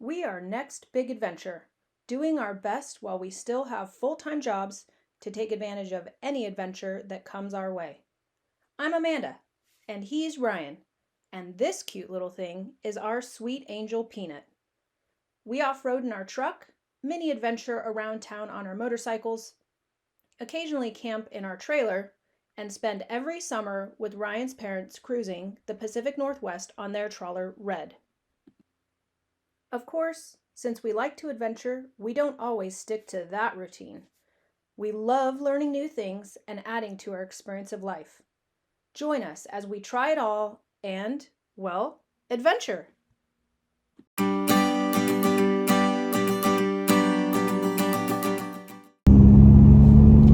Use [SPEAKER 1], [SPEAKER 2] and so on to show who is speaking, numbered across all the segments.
[SPEAKER 1] We are next big adventure, doing our best while we still have full-time jobs to take advantage of any adventure that comes our way. I'm Amanda, and he's Ryan, and this cute little thing is our sweet angel Peanut. We off-road in our truck, mini adventure around town on our motorcycles, occasionally camp in our trailer, and spend every summer with Ryan's parents cruising the Pacific Northwest on their trawler Red. Of course, since we like to adventure, we don't always stick to that routine. We love learning new things and adding to our experience of life. Join us as we try it all and, well, adventure!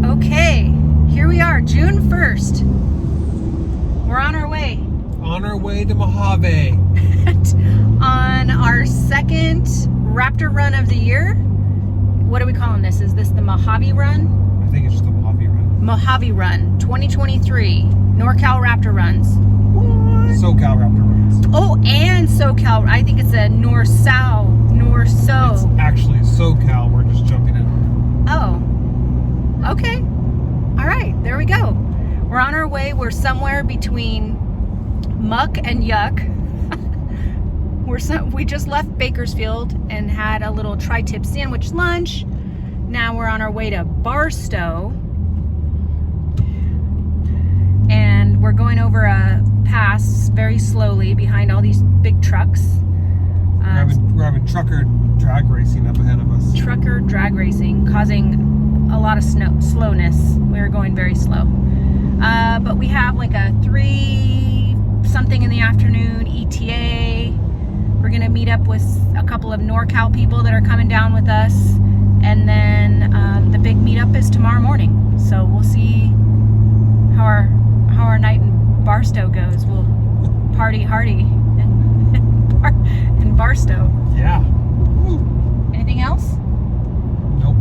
[SPEAKER 1] Okay, here we are, June 1st. We're on our way.
[SPEAKER 2] On our way to Mojave.
[SPEAKER 1] On our second Raptor Run of the year. What are we calling this? Is this the Mojave Run?
[SPEAKER 2] I think it's just the Mojave Run.
[SPEAKER 1] Mojave Run 2023. NorCal Raptor Runs. What?
[SPEAKER 2] SoCal Raptor Runs.
[SPEAKER 1] Oh, and SoCal. I think it's a Norso.
[SPEAKER 2] It's actually SoCal. We're just jumping in.
[SPEAKER 1] Oh. Okay. All right. There we go. We're on our way. We're somewhere between muck and yuck. We just left Bakersfield and had a little tri-tip sandwich lunch. Now we're on our way to Barstow. And we're going over a pass very slowly behind all these big trucks.
[SPEAKER 2] We're having trucker drag racing up ahead of us.
[SPEAKER 1] Trucker drag racing, causing a lot of slowness. We're going very slow. But we have like a 3-something in the afternoon ETA. We're gonna meet up with a couple of NorCal people that are coming down with us, and then the big meetup is tomorrow morning. So we'll see how our night in Barstow goes. We'll party hardy in Barstow.
[SPEAKER 2] Yeah. Woo.
[SPEAKER 1] Anything else?
[SPEAKER 2] Nope.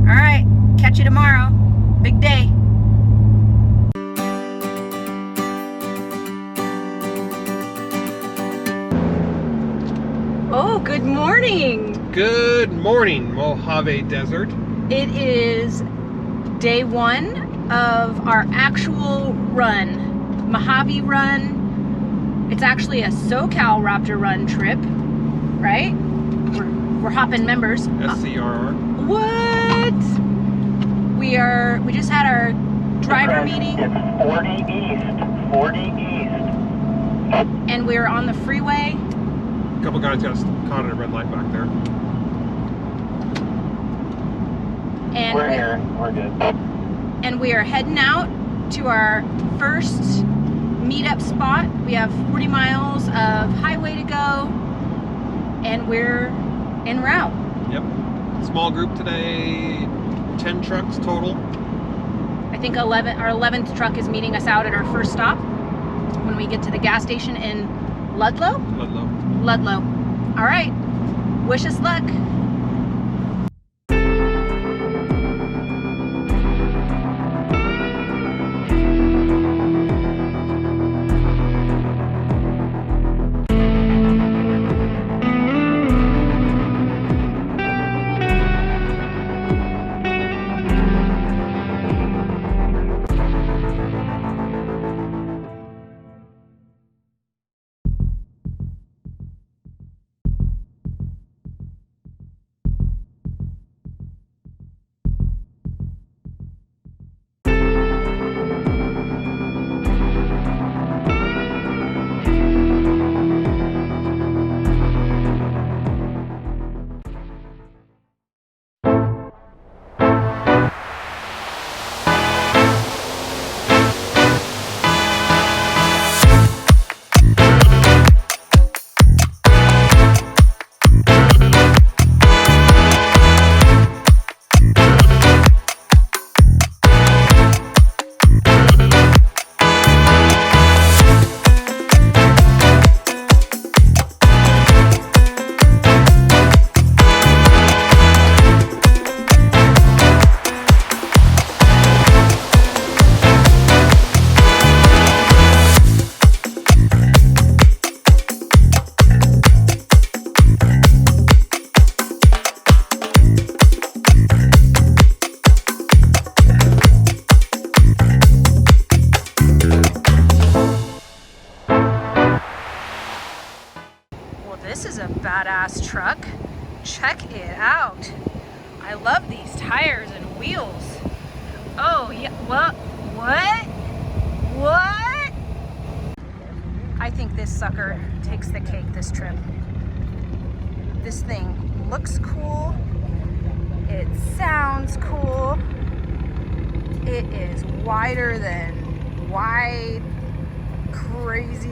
[SPEAKER 1] All right. Catch you tomorrow. Big day. Oh, good morning.
[SPEAKER 2] Good morning, Mojave Desert.
[SPEAKER 1] It is day 1 of our actual run, Mojave Run. It's actually a SoCal Raptor Run trip, right? We're hopping members.
[SPEAKER 2] SCRR.
[SPEAKER 1] What? We just had our driver meeting.
[SPEAKER 3] It's 40 east.
[SPEAKER 1] And we're on the freeway.
[SPEAKER 2] A couple guys got caught at a red light back there.
[SPEAKER 3] We're here. We're good.
[SPEAKER 1] And we are heading out to our first meetup spot. We have 40 miles of highway to go, and we're en route.
[SPEAKER 2] Yep. Small group today, 10 trucks total.
[SPEAKER 1] I think our 11th truck is meeting us out at our first stop when we get to the gas station in Ludlow. All right. Wish us luck. This is a badass truck. Check it out. I love these tires and wheels. Oh yeah, what? I think this sucker takes the cake this trip. This thing looks cool. It sounds cool. It is wider than wide, crazy.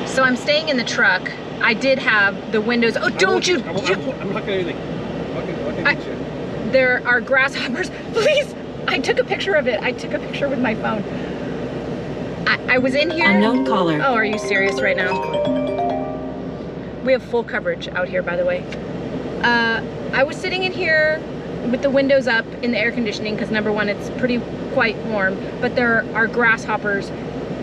[SPEAKER 1] So I'm staying in the truck. I did have the windows. Oh, don't you?
[SPEAKER 2] I'm not gonna do anything. What can you?
[SPEAKER 1] There are grasshoppers. Please! I took a picture of it. I took a picture with my phone. I was in here.
[SPEAKER 4] Unknown caller.
[SPEAKER 1] Oh, are you serious right now? We have full coverage out here, by the way. I was sitting in here with the windows up in the air conditioning because number one, it's quite warm, but there are grasshoppers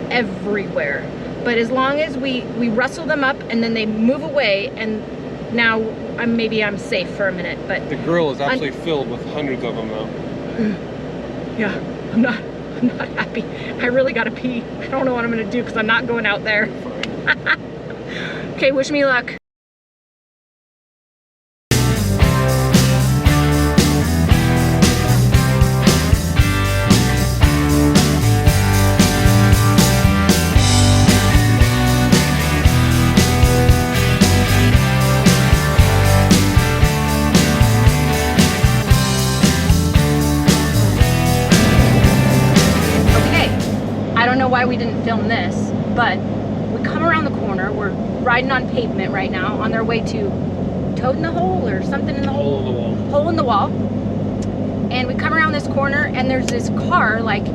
[SPEAKER 1] everywhere. But as long as we rustle them up and then they move away, and now maybe I'm safe for a minute. But
[SPEAKER 2] the grill is absolutely filled with hundreds of them now.
[SPEAKER 1] Yeah, I'm not happy. I really gotta pee. I don't know what I'm gonna do because I'm not going out there. Okay, wish me luck. Why we didn't film this, but we come around the corner. We're riding on pavement right now on their way to Toad in the Hole or something in the hole. Hole in the wall. And we come around this corner and there's this car like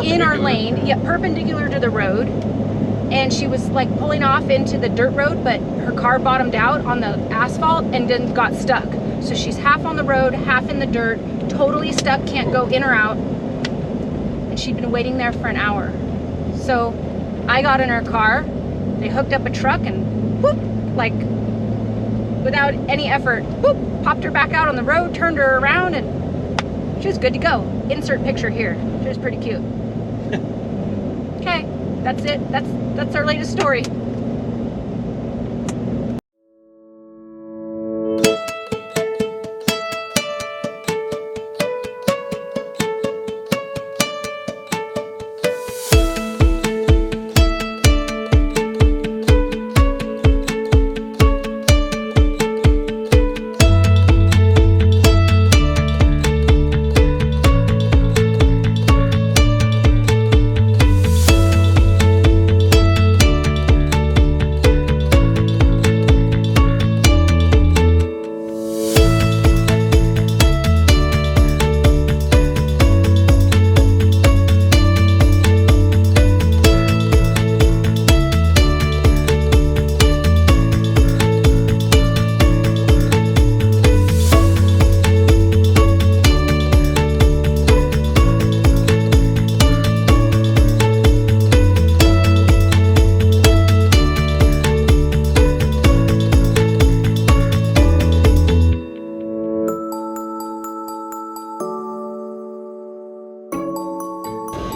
[SPEAKER 1] in our lane, yeah, perpendicular to the road. And she was like pulling off into the dirt road, but her car bottomed out on the asphalt and then got stuck. So she's half on the road, half in the dirt, totally stuck, can't go in or out. And she'd been waiting there for an hour. So I got in her car, they hooked up a truck and whoop, like without any effort, whoop, popped her back out on the road, turned her around, and she was good to go. Insert picture here. She was pretty cute. Okay, that's it. That's our latest story.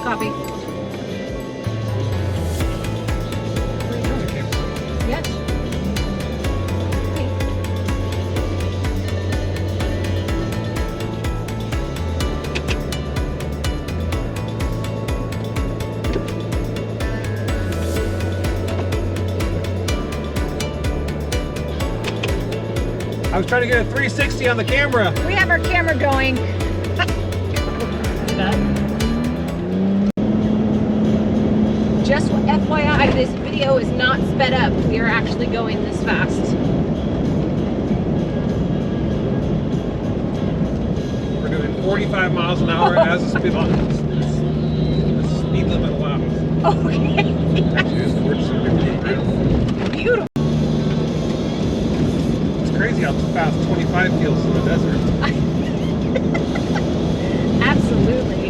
[SPEAKER 1] Coffee. Yes. Hey.
[SPEAKER 2] was trying to get a 360 on the camera.
[SPEAKER 1] We have our camera going. Just FYI, this video is not sped up. We are actually going this fast.
[SPEAKER 2] We're doing 45 miles an hour as the speed limit allows.
[SPEAKER 1] Okay. Beautiful.
[SPEAKER 2] It's crazy how fast 25 feels in the desert.
[SPEAKER 1] Absolutely.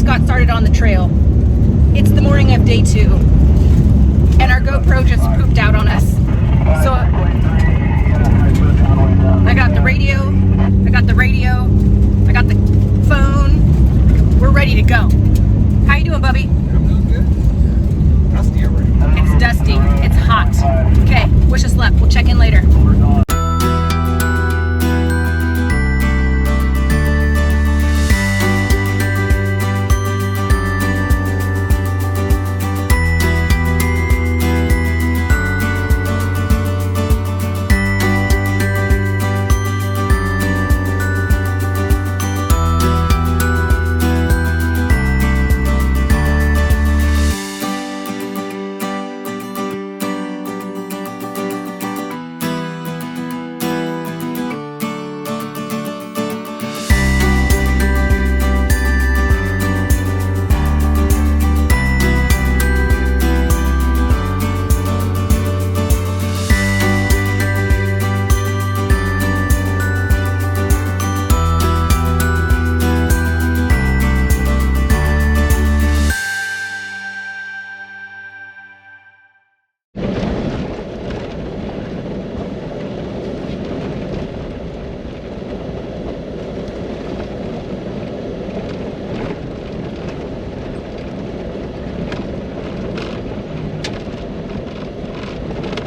[SPEAKER 1] Got started on the trail. It's the morning of day 2 and our GoPro just pooped out on us. So I got the radio, I got the phone. We're ready to go. How you doing, Bubby?
[SPEAKER 2] I'm doing good. Dusty already.
[SPEAKER 1] It's dusty. It's hot. Okay, wish us luck. We'll check in later.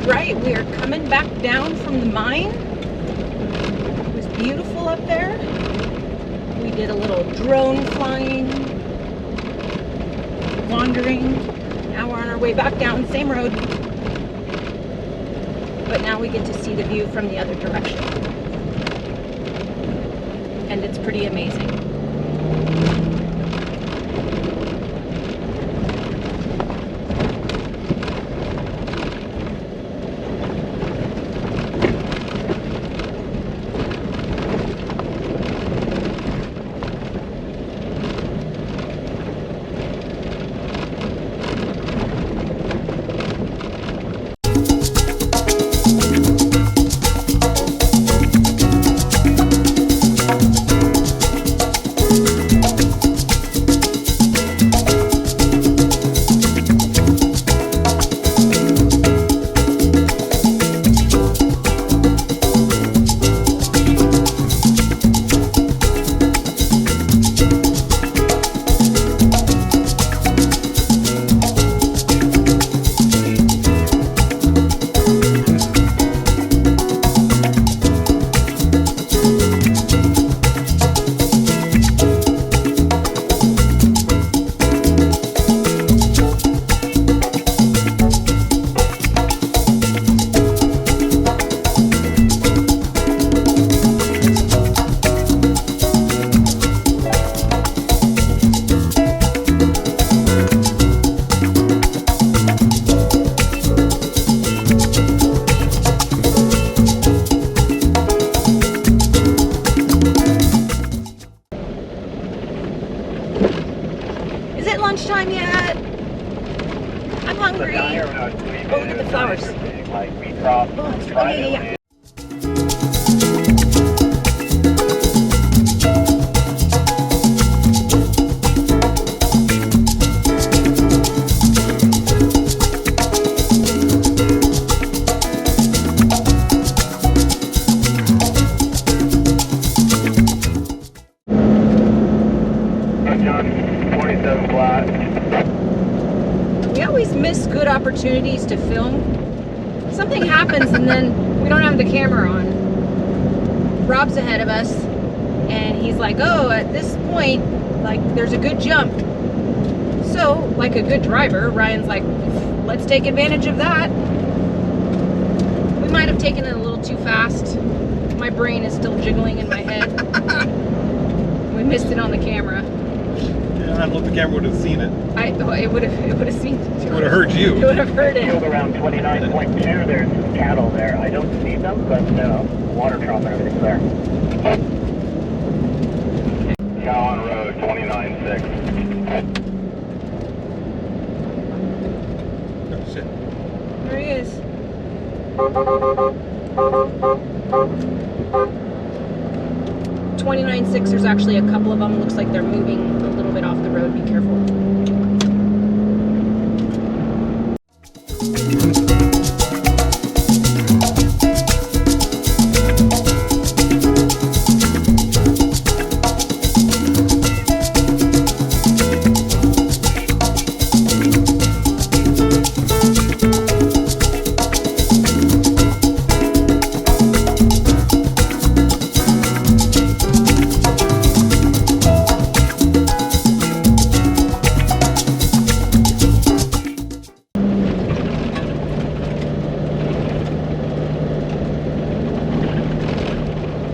[SPEAKER 1] Right, we are coming back down from the mine. It was beautiful up there. We did a little drone flying, wandering. Now we're on our way back down, same road. But now we get to see the view from the other direction. And it's pretty amazing. lunchtime yet? I'm hungry. Oh, look at the flowers. Oh, yeah. opportunities to film, something happens and then we don't have the camera on. Rob's ahead of us and he's like, oh, at this point, like, there's a good jump. So, like a good driver, Ryan's like, let's take advantage of that. We might have taken it a little too fast. My brain is still jiggling in my head. We missed it on the camera.
[SPEAKER 2] Yeah, I don't know if the camera would have seen it.
[SPEAKER 1] It would have seen it.
[SPEAKER 2] It would have heard you.
[SPEAKER 1] It would have heard it.
[SPEAKER 3] Field around 29.2, there's cattle there. I don't see them, but water trough and everything's there. Cow on road, 29.6.
[SPEAKER 2] Oh, shit.
[SPEAKER 1] There he is. 29.6, there's actually a couple of them. Looks like they're moving a little bit off the road. Be careful.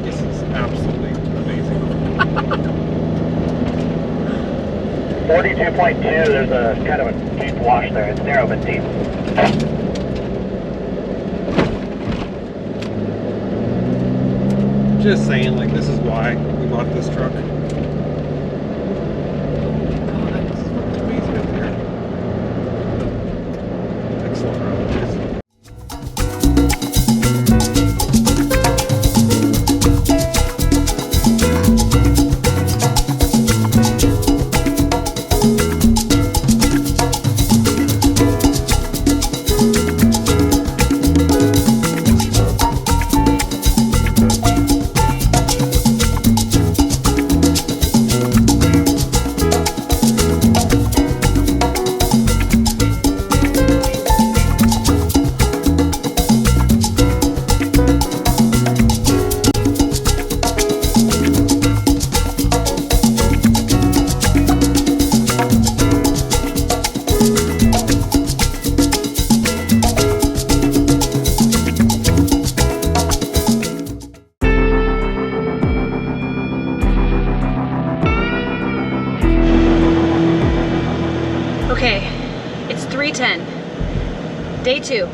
[SPEAKER 2] This is absolutely amazing.
[SPEAKER 3] 42.2, there's a kind of a deep wash there. It's narrow but deep.
[SPEAKER 2] Just saying, like, this is why we bought this truck. It's amazing up here. Excellent road.
[SPEAKER 1] Okay, it's 3:10. Day 2.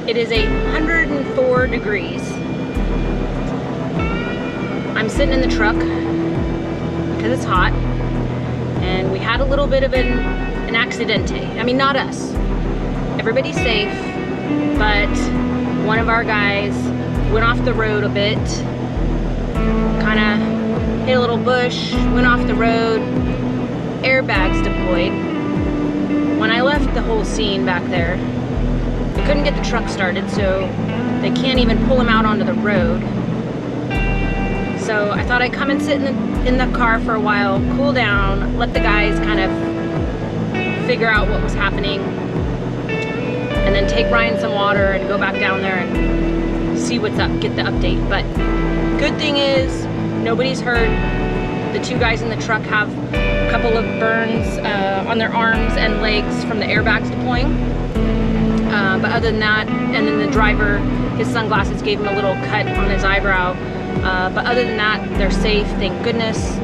[SPEAKER 1] It is 104 degrees. I'm sitting in the truck because it's hot, and we had a little bit of an accidente. I mean, not us. Everybody's safe, but one of our guys went off the road a bit, kind of hit a little bush, went off the road, airbags deployed. When I left the whole scene back there, they couldn't get the truck started, so they can't even pull him out onto the road. So I thought I'd come and sit in the car for a while, cool down, let the guys kind of figure out what was happening, and then take Ryan some water and go back down there and see what's up, get the update. But good thing is, nobody's hurt. The 2 guys in the truck have a couple of burns on their arms and legs from the airbags deploying. But other than that, and then the driver, his sunglasses gave him a little cut on his eyebrow. But other than that, they're safe, thank goodness.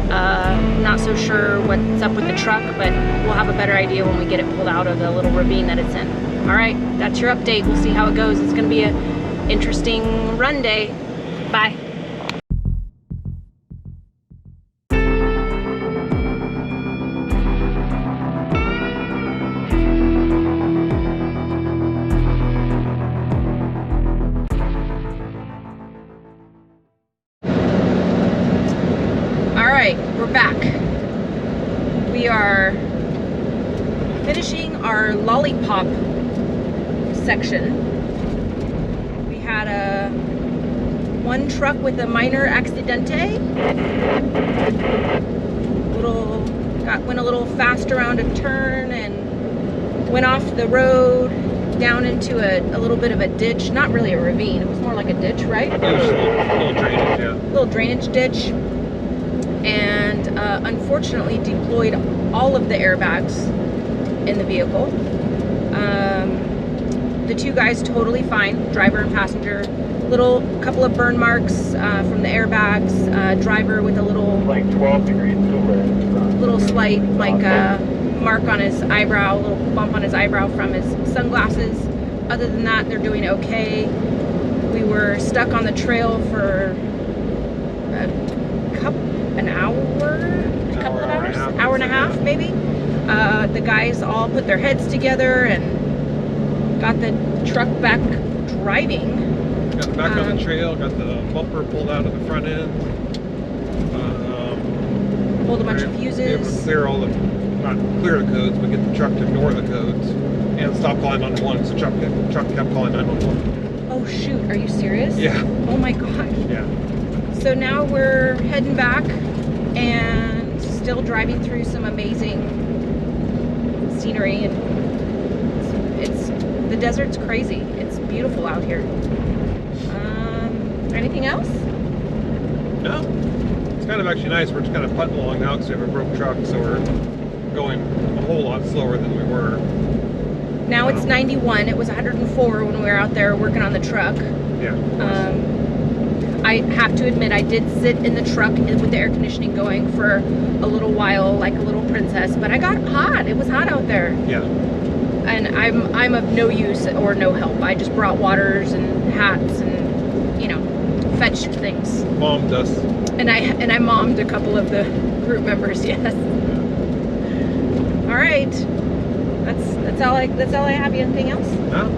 [SPEAKER 1] Not so sure what's up with the truck, but we'll have a better idea when we get it pulled out of the little ravine that it's in. All right, that's your update. We'll see how it goes. It's gonna be an interesting run day. Bye. We're back. We are finishing our lollipop section. We had one truck with a minor accidente. Went a little fast around a turn and went off the road down into a little bit of a ditch. Not really a ravine. It was more like a ditch, right?
[SPEAKER 2] It was a little drainage, yeah.
[SPEAKER 1] Little drainage ditch. And unfortunately deployed all of the airbags in the vehicle. The two guys totally fine, driver and passenger. Couple of burn marks from the airbags. Driver with a little
[SPEAKER 3] Like 12 degrees cooler.
[SPEAKER 1] little slight mark on his eyebrow, a little bump on his eyebrow from his sunglasses. Other than that, they're doing okay. We were stuck on the trail for an hour, hour and a half maybe. The guys all put their heads together and got the truck back driving.
[SPEAKER 2] Got back on the trail, got the bumper pulled out of the front end.
[SPEAKER 1] Pulled a bunch of fuses.
[SPEAKER 2] Able to clear all the, not clear the codes, but get the truck to ignore the codes and stop calling 911. So the truck kept calling 911.
[SPEAKER 1] Oh shoot, are you serious?
[SPEAKER 2] Yeah.
[SPEAKER 1] Oh my gosh.
[SPEAKER 2] Yeah.
[SPEAKER 1] So now we're heading back and still driving through some amazing scenery, and it's the desert's crazy. It's beautiful out here. Anything else?
[SPEAKER 2] No. It's kind of actually nice. We're just kind of putting along now because we have a broke truck, so we're going a whole lot slower than we were.
[SPEAKER 1] Now it's 91. It was 104 when we were out there working on the truck.
[SPEAKER 2] Yeah.
[SPEAKER 1] I have to admit, I did sit in the truck with the air conditioning going for a little while, like a little princess, but I got hot. It was hot out there.
[SPEAKER 2] Yeah.
[SPEAKER 1] And I'm of no use or no help. I just brought waters and hats and, fetched things.
[SPEAKER 2] Mommed us.
[SPEAKER 1] And I mommed a couple of the group members, yes. All right. That's all I have. Anything else?
[SPEAKER 2] No.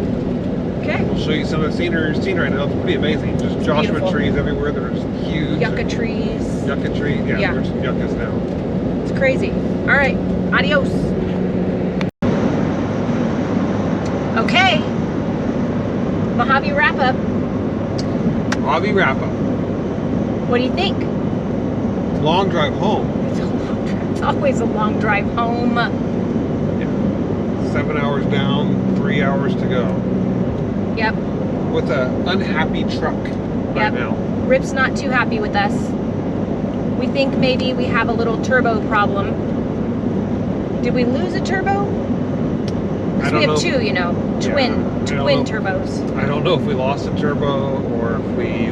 [SPEAKER 1] Okay.
[SPEAKER 2] We'll show you some of the scenery right now. It's pretty amazing. Just Joshua
[SPEAKER 1] Beautiful.
[SPEAKER 2] trees everywhere. There's huge
[SPEAKER 1] Yucca trees.
[SPEAKER 2] Yucca tree. Yeah,
[SPEAKER 1] Yeah.
[SPEAKER 2] there's yuccas now.
[SPEAKER 1] It's crazy. All right. Adios. Okay. Mojave wrap up.
[SPEAKER 2] Mojave wrap up.
[SPEAKER 1] What do you think?
[SPEAKER 2] Long drive home.
[SPEAKER 1] It's a long drive. It's always a long drive home.
[SPEAKER 2] Yeah. 7 hours down, 3 hours to go.
[SPEAKER 1] Yep.
[SPEAKER 2] With an unhappy truck right now.
[SPEAKER 1] Rip's not too happy with us. We think maybe we have a little turbo problem. Did we lose a turbo? Because we have two, twin turbos.
[SPEAKER 2] I don't know if we lost a turbo or if we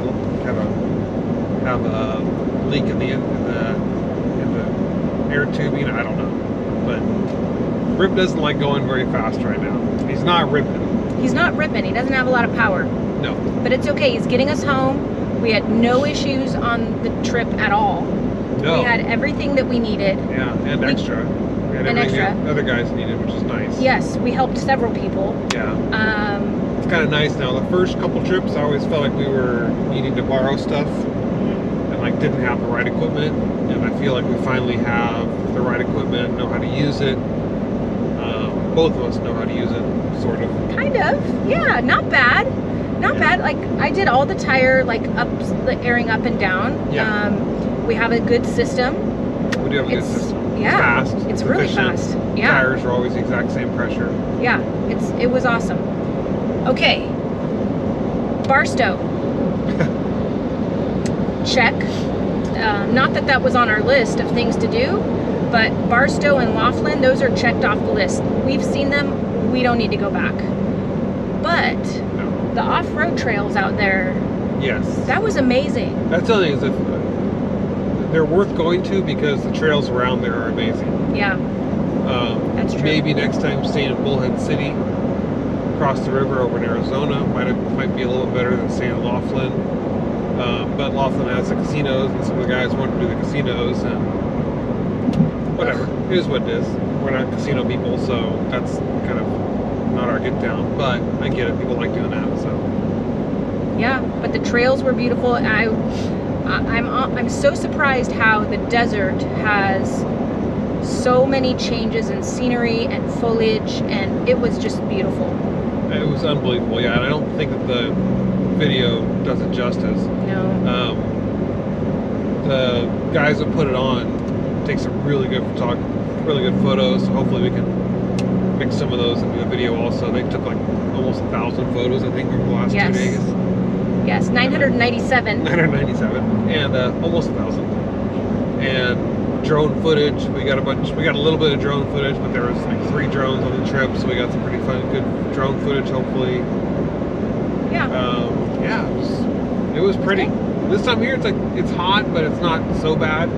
[SPEAKER 2] have a leak in the air tubing. I don't know. But Rip doesn't like going very fast right now. He's not ripping.
[SPEAKER 1] He's not ripping. He doesn't have a lot of power.
[SPEAKER 2] No.
[SPEAKER 1] But it's okay. He's getting us home. We had no issues on the trip at all.
[SPEAKER 2] No.
[SPEAKER 1] We had everything that we needed.
[SPEAKER 2] Yeah, and extra. We had everything that other guys needed, which is nice.
[SPEAKER 1] Yes, we helped several people.
[SPEAKER 2] Yeah. It's kind of nice now. The first couple trips, I always felt like we were needing to borrow stuff and didn't have the right equipment. And I feel like we finally have the right equipment, know how to use it. Both of us know how to use it, sort of.
[SPEAKER 1] Kind of, yeah. Not bad. Not bad. Like I did all the tire, the airing up and down.
[SPEAKER 2] Yeah.
[SPEAKER 1] We have a good system.
[SPEAKER 2] We do have a good system.
[SPEAKER 1] Yeah.
[SPEAKER 2] It's fast.
[SPEAKER 1] It's really
[SPEAKER 2] efficient.
[SPEAKER 1] fast. Yeah.
[SPEAKER 2] Tires are always the exact same pressure.
[SPEAKER 1] Yeah. It was awesome. Okay. Barstow. Check. Not that was on our list of things to do, but Barstow and Laughlin, those are checked off the list. We've seen them. We don't need to go back. But the off-road trails out there,
[SPEAKER 2] yes,
[SPEAKER 1] that was amazing.
[SPEAKER 2] That's the thing, is they're worth going to because the trails around there are amazing.
[SPEAKER 1] Yeah, that's true.
[SPEAKER 2] Maybe next time staying in Bullhead City, across the river over in Arizona, might be a little better than staying in Laughlin. But Laughlin has the casinos, and some of the guys want to do the casinos, and whatever. It is what it is. We're not casino people, so that's kind of not our get down. But I get it. People like doing that. So
[SPEAKER 1] yeah, but the trails were beautiful. And I'm so surprised how the desert has so many changes in scenery and foliage, and it was just beautiful.
[SPEAKER 2] it was unbelievable. Yeah, and I don't think that the video does it justice.
[SPEAKER 1] No.
[SPEAKER 2] The guys that put it on take some really good photos. So hopefully we can link some of those in the video also. They took like almost 1,000 photos, I think, over the last 2 days.
[SPEAKER 1] Yes, 997.
[SPEAKER 2] 997, and almost 1,000. And drone footage. We got a little bit of drone footage, but there was like 3 drones on the trip, so we got some pretty fun, good drone footage. Hopefully.
[SPEAKER 1] Yeah.
[SPEAKER 2] Yeah. It was pretty. This time of year, it's hot, but it's not so bad.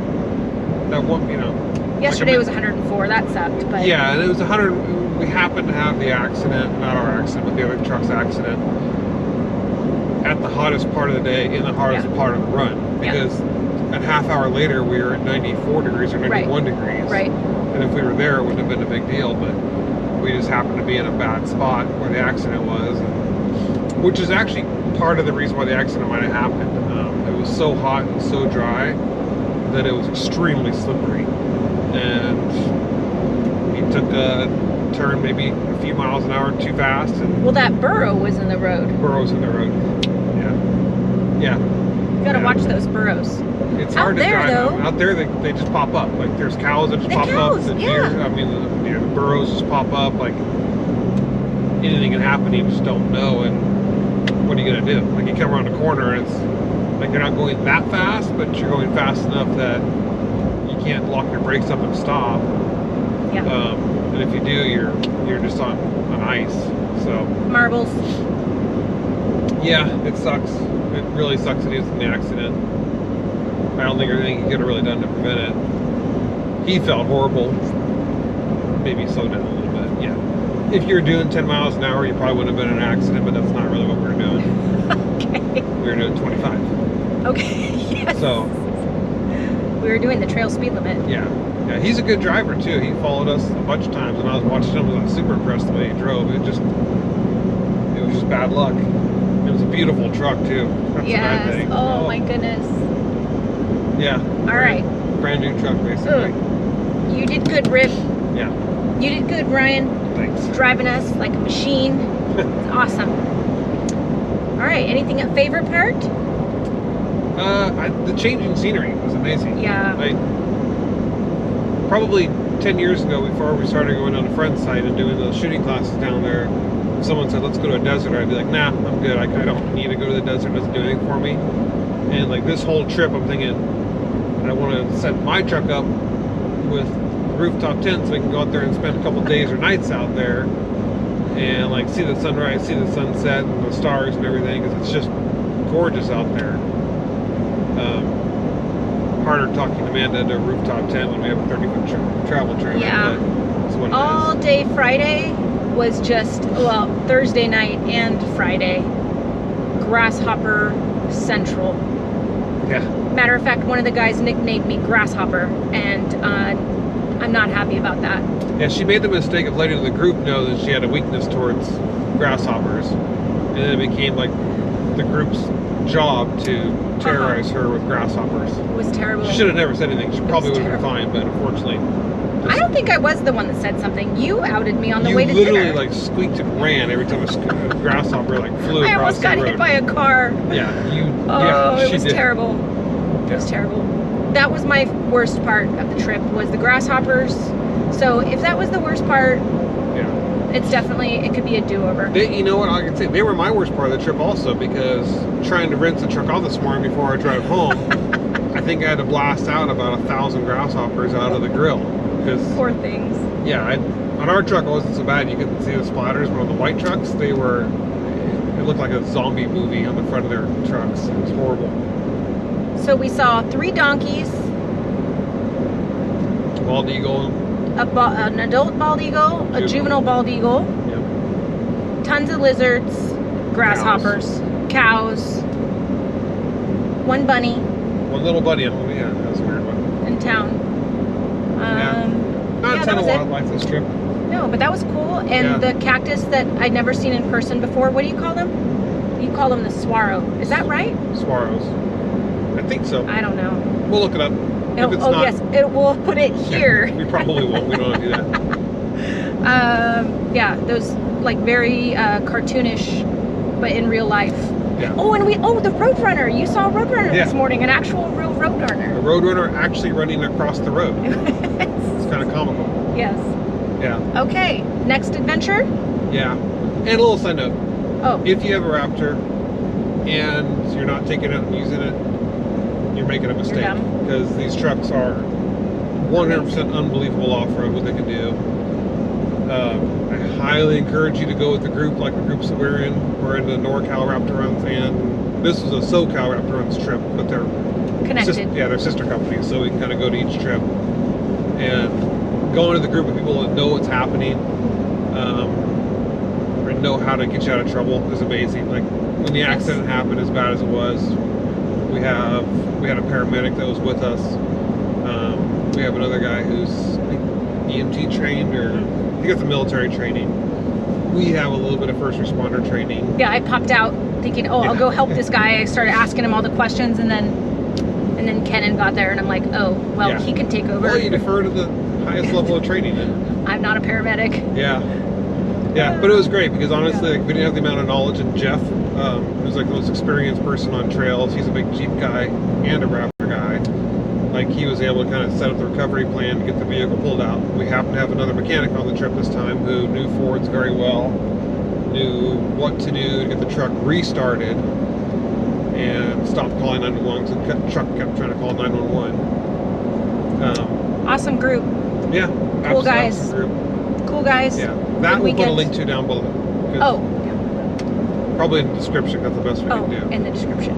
[SPEAKER 2] That one,
[SPEAKER 1] Yesterday was 104. That sucked, but
[SPEAKER 2] yeah, and it was 100. We happened to have the accident, not our accident, but the other truck's accident, at the hottest part of the day, in the hottest part of the run, because a half hour later we were at 94 degrees or 91 degrees.
[SPEAKER 1] Right.
[SPEAKER 2] And if we were there, it wouldn't have been a big deal, but we just happened to be in a bad spot where the accident was, which is actually part of the reason why the accident might have happened. It was so hot and so dry that it was extremely slippery, and we took a turn maybe a few miles an hour too fast. And
[SPEAKER 1] well, that burrow was in the road.
[SPEAKER 2] Burrow's in the road. Yeah.
[SPEAKER 1] You gotta watch those burrows.
[SPEAKER 2] It's hard to drive
[SPEAKER 1] though.
[SPEAKER 2] them. Out there, they just pop up. Like there's cows that just pop up. The deer, the burrows just pop up. Like anything can happen. You just don't know. And what are you gonna do? Like you come around a corner and it's like you're not going that fast, but you're going fast enough that you can't lock your brakes up and stop.
[SPEAKER 1] Yeah.
[SPEAKER 2] And if you do, you're just on ice. So
[SPEAKER 1] marbles.
[SPEAKER 2] Yeah, it sucks. It really sucks that he was in the accident. I don't think there's anything he could have really done to prevent it. He felt horrible. Maybe slowed down a little bit. Yeah. If you were doing 10 miles an hour, you probably wouldn't have been in an accident, but that's not really what we were doing.
[SPEAKER 1] Okay.
[SPEAKER 2] We were doing 25.
[SPEAKER 1] Okay. Yes.
[SPEAKER 2] So
[SPEAKER 1] we were doing the trail speed limit.
[SPEAKER 2] Yeah. Yeah, he's a good driver too. He followed us a bunch of times, and I was watching him. I was super impressed the way he drove. It was just bad luck. It was a beautiful truck too. That's the bad thing.
[SPEAKER 1] Oh my goodness.
[SPEAKER 2] Yeah.
[SPEAKER 1] All right.
[SPEAKER 2] Brand new truck, basically.
[SPEAKER 1] Ooh. You did good, Rip.
[SPEAKER 2] Yeah.
[SPEAKER 1] You did good, Ryan.
[SPEAKER 2] Thanks.
[SPEAKER 1] Driving us like a machine. It's awesome. All right. Anything a favorite part?
[SPEAKER 2] The change in scenery was amazing.
[SPEAKER 1] Yeah.
[SPEAKER 2] Probably 10 years ago, before we started going on a friend's site and doing those shooting classes down there, if someone said, let's go to a desert, I'd be like, nah, I'm good. I don't need to go to the desert. It doesn't do anything for me. And like this whole trip, I'm thinking, I want to set my truck up with rooftop tents so I can go out there and spend a couple days or nights out there and like see the sunrise, see the sunset and the stars and everything, because it's just gorgeous out there. Harder talking Amanda to a rooftop tent when we have a 30-foot travel trailer.
[SPEAKER 1] Yeah.
[SPEAKER 2] But that's what it
[SPEAKER 1] all
[SPEAKER 2] is.
[SPEAKER 1] day Friday was just, well, Thursday night and Friday, Grasshopper Central.
[SPEAKER 2] Yeah.
[SPEAKER 1] Matter of fact, one of the guys nicknamed me Grasshopper, and I'm not happy about that.
[SPEAKER 2] Yeah, she made the mistake of letting the group know that she had a weakness towards grasshoppers, and then it became like the group's job to terrorize her with grasshoppers.
[SPEAKER 1] It was terrible.
[SPEAKER 2] She should have never said anything. She probably would have been fine, but unfortunately,
[SPEAKER 1] I don't think I was the one that said something. You outed me on the
[SPEAKER 2] you
[SPEAKER 1] way to dinner.
[SPEAKER 2] literally like squeaked and ran every time a grasshopper like flew
[SPEAKER 1] I
[SPEAKER 2] across
[SPEAKER 1] almost
[SPEAKER 2] the road.
[SPEAKER 1] got hit by a car.
[SPEAKER 2] Yeah,
[SPEAKER 1] it was terrible. It was terrible. That was my worst part of the trip, was the grasshoppers. So if that was the worst part, it's definitely, it could be a do-over.
[SPEAKER 2] You know what I can say? They were my worst part of the trip also, because trying to rinse the truck off this morning before I drove home, I think I had to blast out about 1,000 grasshoppers out of the grill.
[SPEAKER 1] Poor things.
[SPEAKER 2] Yeah, on our truck it wasn't so bad. You couldn't see the splatters, but on the white trucks, it looked like a zombie movie on the front of their trucks. It was horrible.
[SPEAKER 1] So we saw 3 donkeys,
[SPEAKER 2] Bald eagle,
[SPEAKER 1] an adult bald eagle, a juvenile bald eagle, tons of lizards, grasshoppers, cows, 1 bunny.
[SPEAKER 2] One little bunny. Yeah, that was a weird one.
[SPEAKER 1] In town.
[SPEAKER 2] Not a ton of wildlife this trip.
[SPEAKER 1] No, but that was cool. And the cactus that I'd never seen in person before, what do you call them? You call them the swallow. Is that right?
[SPEAKER 2] Swallows. I think so.
[SPEAKER 1] I don't know.
[SPEAKER 2] We'll look it up.
[SPEAKER 1] Yes, we'll put it here.
[SPEAKER 2] We probably won't. We don't want to do that.
[SPEAKER 1] Yeah, those like very cartoonish, but in real life.
[SPEAKER 2] Yeah.
[SPEAKER 1] Oh, and the Roadrunner. You saw a Roadrunner this morning, an actual real Roadrunner.
[SPEAKER 2] A Roadrunner actually running across the road. It's kind of comical.
[SPEAKER 1] Yes.
[SPEAKER 2] Yeah.
[SPEAKER 1] Okay, next adventure?
[SPEAKER 2] Yeah. And a little side note.
[SPEAKER 1] Oh,
[SPEAKER 2] If you have a Raptor and you're not taking it out and using it, you're making a mistake.
[SPEAKER 1] dumb.
[SPEAKER 2] Because these trucks are 100% unbelievable off-road, what they can do. I highly encourage you to go with the group, like the groups that we're in. We're in the NorCal Raptor Runs, and this was a SoCal Raptor Runs trip, but they're
[SPEAKER 1] connected.
[SPEAKER 2] they're sister companies, so we can kind of go to each trip. And going to the group of people that know what's happening, or know how to get you out of trouble is amazing. Like when the accident happened, as bad as it was, we had a paramedic that was with us. We have another guy who's EMT trained, or he got the military training. We have a little bit of first responder training.
[SPEAKER 1] Yeah, I popped out thinking, oh, I'll go help this guy. I started asking him all the questions, and then Kenan got there, and I'm like, oh, well, he can take over.
[SPEAKER 2] Well, you defer to the highest level of training.
[SPEAKER 1] I'm not a paramedic.
[SPEAKER 2] Yeah, but it was great because honestly, like, we didn't have the amount of knowledge. And Jeff, who's like the most experienced person on trails, he's a big Jeep guy and a Raptor guy. Like, he was able to kind of set up the recovery plan to get the vehicle pulled out. We happened to have another mechanic on the trip this time who knew Fords very well, knew what to do to get the truck restarted, and stopped calling 911 because the truck kept trying to call 911.
[SPEAKER 1] Awesome group.
[SPEAKER 2] Yeah,
[SPEAKER 1] Cool guys.
[SPEAKER 2] awesome group.
[SPEAKER 1] Cool guys.
[SPEAKER 2] Yeah, that
[SPEAKER 1] Good
[SPEAKER 2] we'll put a
[SPEAKER 1] weekend.
[SPEAKER 2] link to down below.
[SPEAKER 1] Oh.
[SPEAKER 2] Probably in the description. That's the best we can do.
[SPEAKER 1] In the description.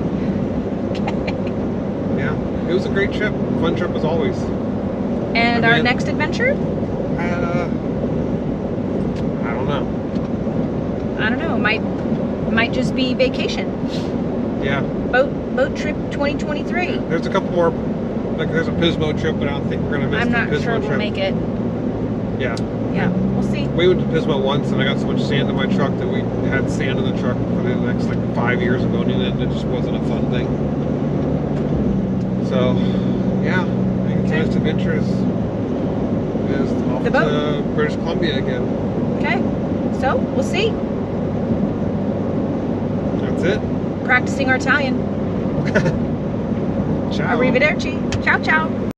[SPEAKER 2] Yeah, it was a great trip. Fun trip as always.
[SPEAKER 1] And our next adventure?
[SPEAKER 2] I don't know.
[SPEAKER 1] I don't know. Might just be vacation.
[SPEAKER 2] Yeah.
[SPEAKER 1] Boat trip 2023.
[SPEAKER 2] There's a couple more. Like there's a Pismo trip, but I don't think we're gonna miss
[SPEAKER 1] I'm
[SPEAKER 2] the
[SPEAKER 1] not
[SPEAKER 2] Pismo
[SPEAKER 1] sure
[SPEAKER 2] trip.
[SPEAKER 1] we'll make it.
[SPEAKER 2] Yeah.
[SPEAKER 1] Yeah, we'll see.
[SPEAKER 2] We went to Pismo once, and I got so much sand in my truck that we had sand in the truck for the next like 5 years of owning it, and it just wasn't a fun thing. So, yeah, I think the next adventure is off
[SPEAKER 1] The boat.
[SPEAKER 2] to British Columbia again.
[SPEAKER 1] Okay, so we'll see.
[SPEAKER 2] That's it.
[SPEAKER 1] Practicing our Italian.
[SPEAKER 2] Ciao.
[SPEAKER 1] Arrivederci. Ciao, ciao.